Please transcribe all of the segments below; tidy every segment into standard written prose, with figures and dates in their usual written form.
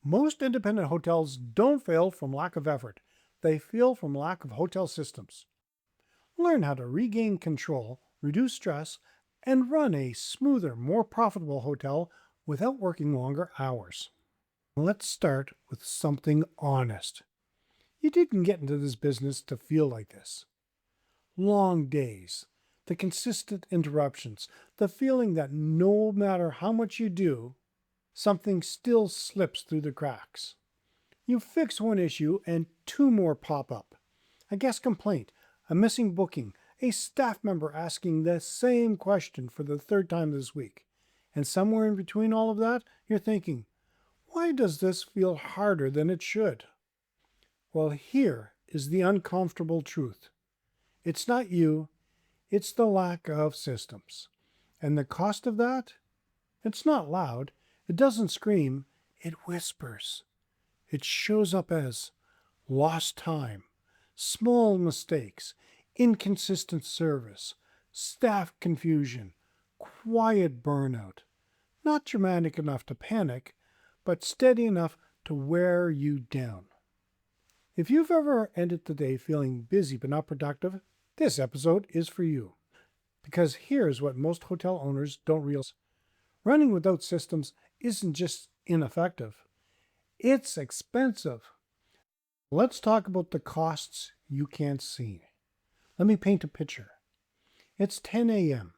Most independent hotels don't fail from lack of effort. They fail from lack of hotel systems. Learn how to regain control, reduce stress, and run a smoother, more profitable hotel without working longer hours. Let's start with something honest. You didn't get into this business to feel like this. Long days, the consistent interruptions, the feeling that no matter how much you do, something still slips through the cracks. You fix one issue and two more pop up. A guest complaint, a missing booking, a staff member asking the same question for the third time this week. And somewhere in between all of that, you're thinking, why does this feel harder than it should? Well, here is the uncomfortable truth. It's not you, it's the lack of systems. And the cost of that? It's not loud, it doesn't scream, it whispers. It shows up as lost time, small mistakes, inconsistent service, staff confusion, quiet burnout. Not dramatic enough to panic, but steady enough to wear you down. If you've ever ended the day feeling busy but not productive, this episode is for you. Because here's what most hotel owners don't realize. Running without systems isn't just ineffective, it's expensive. Let's talk about the costs you can't see. Let me paint a picture. It's 10 a.m.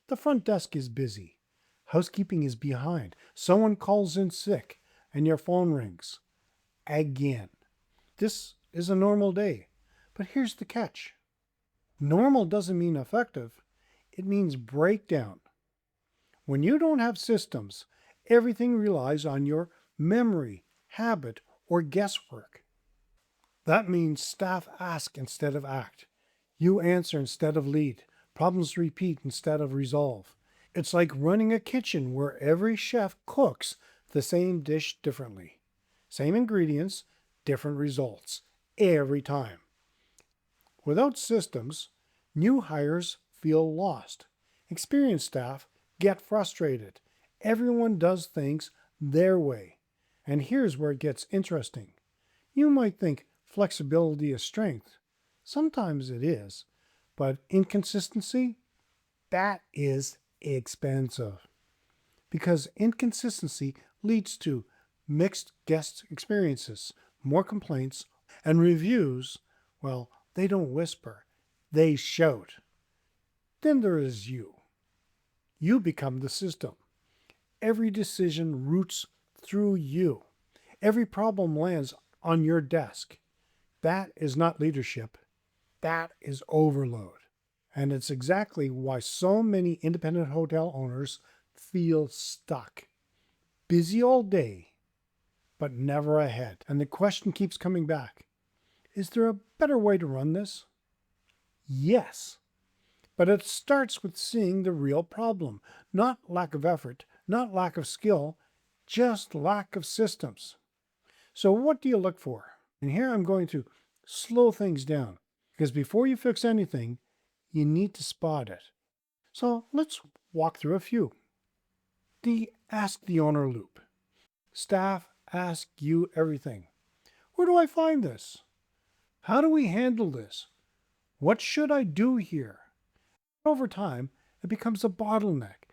The front desk is busy. Housekeeping is behind. Someone calls in sick, and your phone rings. Again. This is a normal day. But here's the catch. Normal doesn't mean effective. It means breakdown. When you don't have systems, everything relies on your memory, habit, or guesswork. That means staff ask instead of act. You answer instead of lead. Problems repeat instead of resolve. It's like running a kitchen where every chef cooks the same dish differently. Same ingredients, different results, every time. Without systems, new hires feel lost. Experienced staff get frustrated. Everyone does things their way. And here's where it gets interesting. You might think flexibility is strength. Sometimes it is. But inconsistency? That is expensive. Because inconsistency leads to mixed guest experiences, more complaints, and reviews, well, they don't whisper, they shout. Then there is you. You become the system. Every decision roots through you. Every problem lands on your desk. That is not leadership. That is overload. And it's exactly why so many independent hotel owners feel stuck. Busy all day, but never ahead. And the question keeps coming back. Is there a better way to run this? Yes. But it starts with seeing the real problem. Not lack of effort, not lack of skill, just lack of systems. So what do you look for? And here I'm going to slow things down. Because before you fix anything, you need to spot it. So let's walk through a few. The ask the owner loop. Staff ask you everything. Where do I find this? How do we handle this? What should I do here? Over time, it becomes a bottleneck.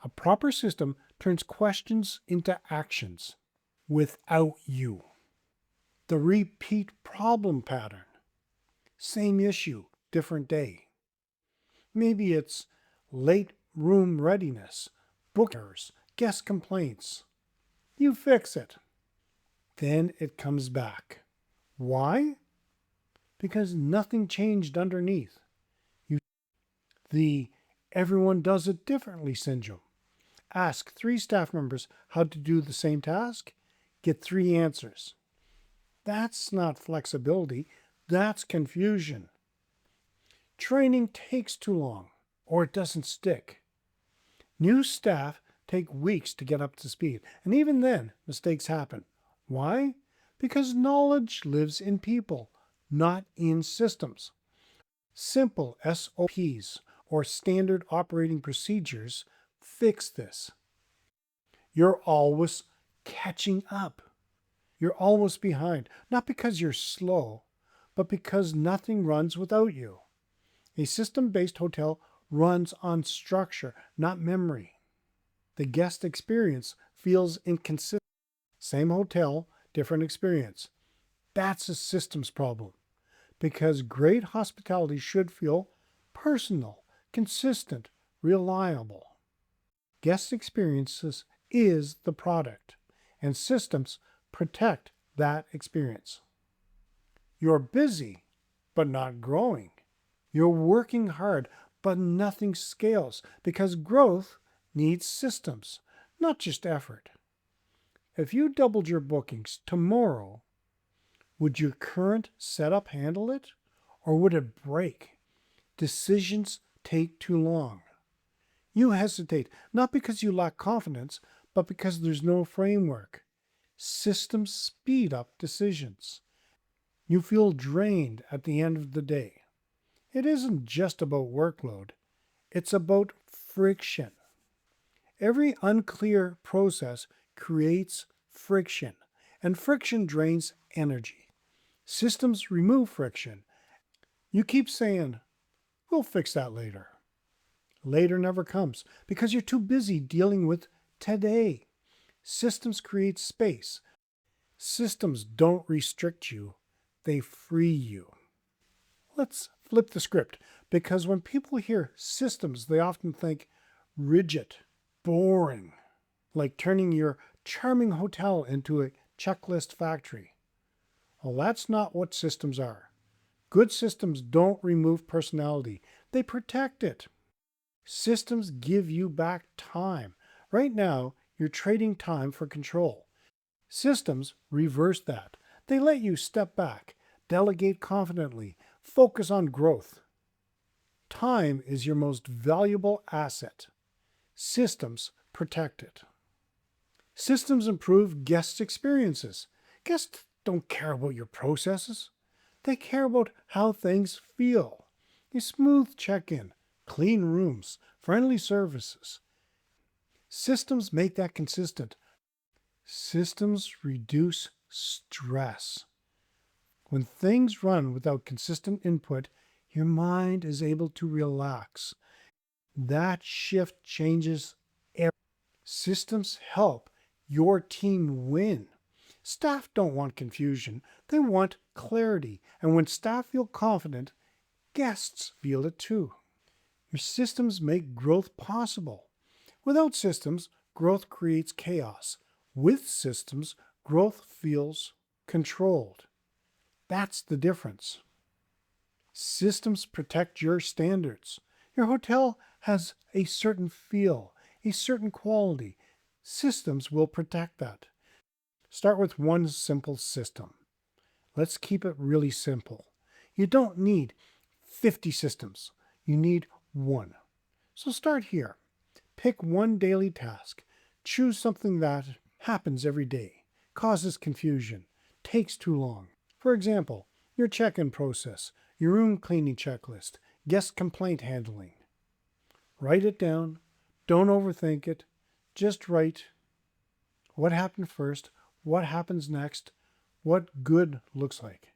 A proper system turns questions into actions without you. The repeat problem pattern. Same issue, different day. Maybe it's late room readiness, bookers, guest complaints. You fix it. Then it comes back. Why? Because nothing changed underneath. The everyone does it differently syndrome. Ask 3 staff members how to do the same task, get 3 answers. That's not flexibility, that's confusion. Training takes too long, or it doesn't stick. New staff take weeks to get up to speed, and even then, mistakes happen. Why? Because knowledge lives in people, not in systems. Simple SOPs, or standard operating procedures, fix this. You're always catching up. You're almost behind, not because you're slow, but because nothing runs without you. A system-based hotel runs on structure, not memory. The guest experience feels inconsistent. Same hotel, different experience. That's a systems problem because great hospitality should feel personal, consistent, reliable. Guest experiences is the product, and systems protect that experience. You're busy, but not growing. You're working hard, but nothing scales because growth needs systems, not just effort. If you doubled your bookings tomorrow, would your current setup handle it? Or would it break? Decisions take too long. You hesitate, not because you lack confidence, but because there's no framework. Systems speed up decisions. You feel drained at the end of the day. It isn't just about workload, it's about friction. Every unclear process creates friction, and friction drains energy. Systems remove friction. You keep saying, we'll fix that later. Later never comes because you're too busy dealing with today. Systems create space. Systems don't restrict you, they free you. Let's flip the script because when people hear systems, they often think rigid, boring, like turning your charming hotel into a checklist factory. Well, that's not what systems are. Good systems don't remove personality, they protect it. Systems give you back time. Right now, you're trading time for control. Systems reverse that. They let you step back, delegate confidently, focus on growth. Time is your most valuable asset. Systems protect it. Systems improve guest experiences. Guests don't care about your processes. They care about how things feel. A smooth check-in, clean rooms, friendly services. Systems make that consistent. Systems reduce stress. When things run without consistent input, your mind is able to relax. That shift changes everything. Systems help your team win. Staff don't want confusion, they want clarity. And when staff feel confident, guests feel it too. Your systems make growth possible. Without systems, growth creates chaos. With systems, growth feels controlled. That's the difference. Systems protect your standards. Your hotel has a certain feel, a certain quality. Systems will protect that. Start with one simple system. Let's keep it really simple. You don't need 50 systems. You need one. So start here. Pick one daily task. Choose something that happens every day, causes confusion, takes too long. For example, your check-in process, your room cleaning checklist, guest complaint handling. Write it down. Don't overthink it. Just write what happened first, what happens next, what good looks like.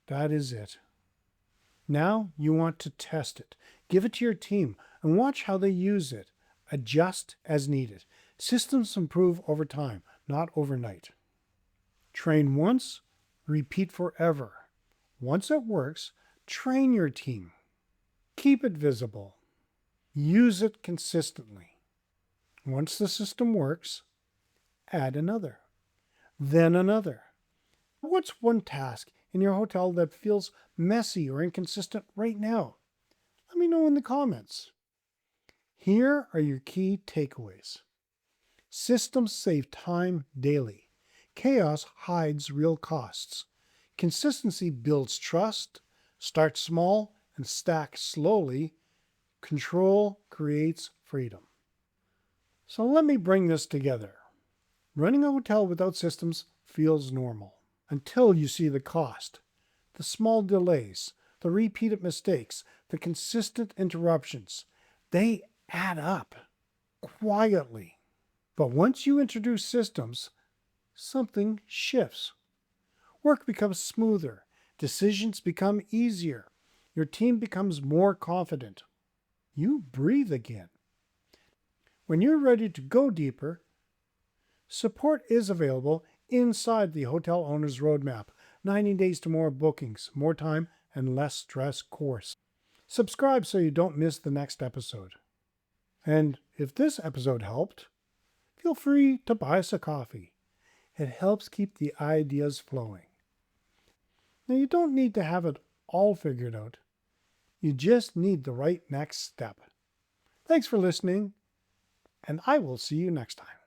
That is it. Now you want to test it. Give it to your team and watch how they use it. Adjust as needed. Systems improve over time, not overnight. Train once, repeat forever. Once it works, train your team. Keep it visible. Use it consistently. Once the system works, add another, then another. What's one task in your hotel that feels messy or inconsistent right now? Let me know in the comments. Here are your key takeaways. Systems save time daily. Chaos hides real costs. Consistency builds trust. Start small and stack slowly. Control creates freedom. So let me bring this together. Running a hotel without systems feels normal until you see the cost, the small delays, the repeated mistakes, the consistent interruptions. They add up quietly. But once you introduce systems, something shifts. Work becomes smoother. Decisions become easier. Your team becomes more confident. You breathe again. When you're ready to go deeper, support is available inside the Hotel Owner's Roadmap, 90 Days to More Bookings, More Time, and Less Stress course. Subscribe so you don't miss the next episode. And if this episode helped, feel free to buy us a coffee. It helps keep the ideas flowing. Now, you don't need to have it all figured out. You just need the right next step. Thanks for listening, and I will see you next time.